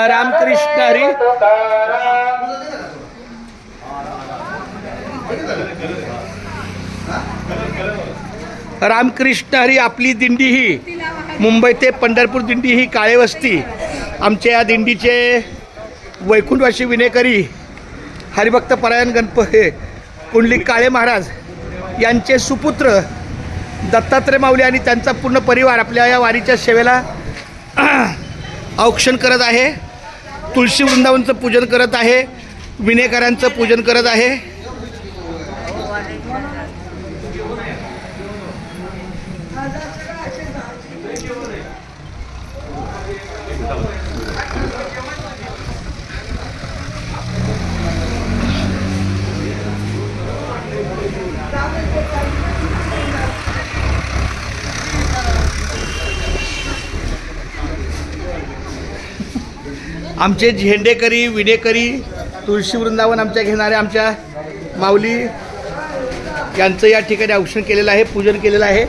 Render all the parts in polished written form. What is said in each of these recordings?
रामकृष्ण हरी. रामकृष्ण हरी. आपली दिंडी ही मुंबई ते पंढरपूर दिंडी ही काळेवस्ती. आमच्या या दिंडीचे वैकुंठवासी विनेकरी हरिभक्त परायण हे कुंडलिक काळे महाराज यांचे सुपुत्र दत्तात्रय माऊली आणि त्यांचा पूर्ण परिवार आपल्या या वारीच्या सेवेला औक्षण करत आहे. तुळशी वृंदावनचं पूजन करत आहे. विनेकरांचं पूजन करत आहे. आमचे झेंडेकरी विनेकरी तुळशी वृंदावन आमच्या घेणारे आमच्या माऊली यांचं या ठिकाणी औक्षण केलेलं आहे, पूजन केलेलं आहे.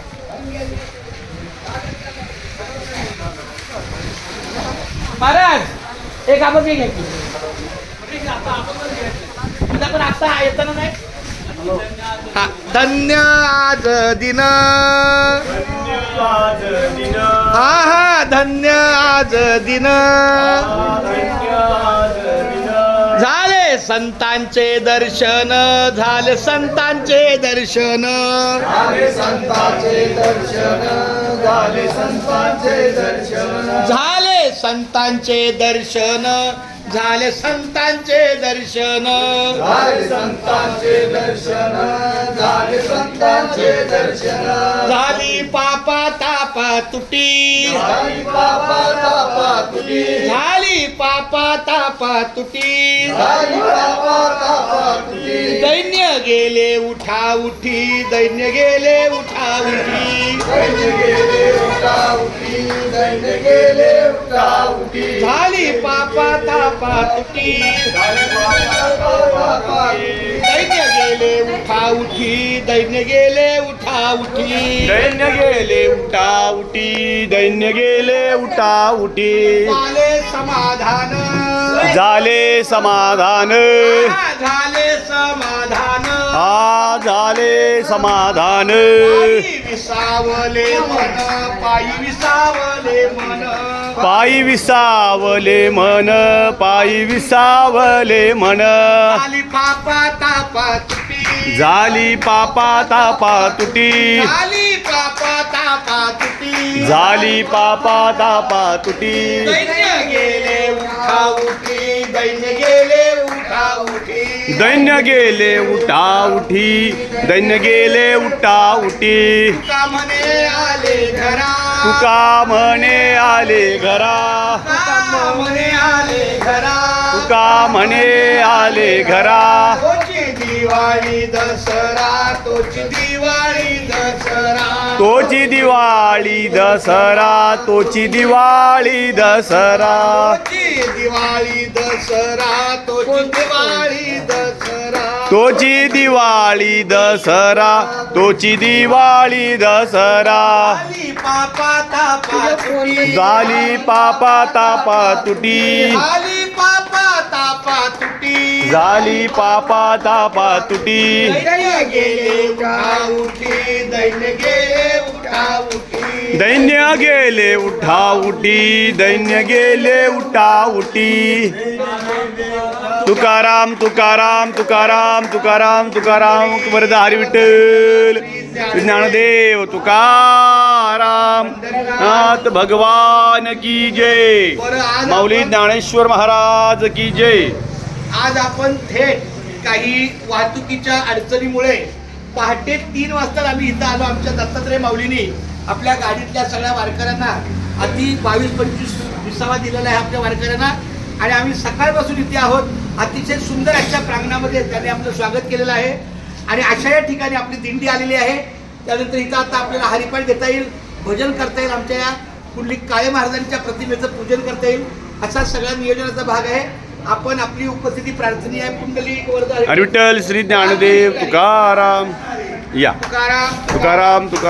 महाराज एक आपण घ्या की पण आता येताना नाही. धन्य आज दिन, हा हा धन्य आज दिन, झाले संतांचे दर्शन, झाले संतांचे दर्शन, झाले संतांचे दर्शन, झाले संतांचे दर्शन, झाले संतांचे दर्शन, झाले संतांचे दर्शन, झाले संतांचे दर्शन, झाले संतांचे दर्शन, झाली पापा तापा तुटी, झाली पापा तापा तुटी, झाली पापा तापा तुटी, झाली पापा तापा तुटी, दैन्य गेले उठा उठी, दैन्य गेले उठा उठी, दैन्य गेले उठा उठी, दैन्य गेले उठा उठी, झाली पापा तापा तुटी, झाली पापा तापा तुटी, दैन्य गेले उठा उठी, दैन्य गेले उठा उठी, दैन्य गेले उठा उठी, दैन्य गेले उठा उठी, झाले समाधान, झाले समाधान, झाले समाधान, हा झाले समाधान, पायी विसावले मन, पायी विसावले मन, पायी विसावले मन, पायी विसावले मन, झाली पापा तापा तुटी, झाली पापा तापा तुटी, झाली पापा तापा तुटी, झाली पापा तापा तुटी, दैन्य गेले उठा उठी, दैन्य गेले उठा उठी, दैन्य गेले उठा उठी, दैन्य गेले उठा उठी, तुका म्हणे आले घरा, तुका म्हणे आले घरा, तुका म्हणे आले घरा, तुका म्हणे आले घरा, तोची दिवाळी दसरा, तोची दिवाळी दसरा, तोची दिवाळी दसरा, तोची दिवाळी दसरा, तोची दिवाळी दसरा, तोची दिवाळी दसरा, तोची दिवाळी दसरा, तोची दिवाळी दसरा, झाली पापा तापा तुटी, झाली पापा तापा तुटी, झाली पापा तापा तुटी, झाली पापा तापा तुटी, दैन्य गेले उठा उठी, दैन्य गेले उठा उठी, दैन्य गेले उठा उठी, दैन्य गेले उठा उठी, तुकाराम तुकाराम तुकाराम तुकाराम तुकाराम वरद हरी विठ्ठल ज्ञानदेव तुकाराम नाथ भगवान की जय, माऊली ज्ञानेश्वर महाराज की जय. आज आपण थेट काही वाहतुकीच्या अडचणीमुळे पहाटे 3 वाजता आम्ही इथं आलो. आमच्या दत्तात्रय माऊलींनी आपल्या गाडीतल्या सगळ्या वारकऱ्यांना अति 22-25 विसावा दिलेला आहे आपल्या वारकऱ्यांना आणि आम्ही सकाळपासून इथे आहोत. अतिशय सुंदर अशा प्रांगणामध्ये त्यांनी आपलं स्वागत केलेलं आहे आणि अशा या ठिकाणी आपली दिंडी आलेली आहे. त्यानंतर इथं आता आपल्याला हरिपाठ घेता येईल, भजन करता येईल, आमच्या या कुंडलिक काळे महाराजांच्या प्रतिमेचं पूजन करता येईल, असा सगळ्या नियोजनाचा भाग आहे. आपण आपली उपस्थिती प्रार्थनीय आहे. कुंडलिक वरद हरी विठ्ठल श्री ज्ञानदेव तुकाराम या तुकाराम तुकाराम तुकाराम.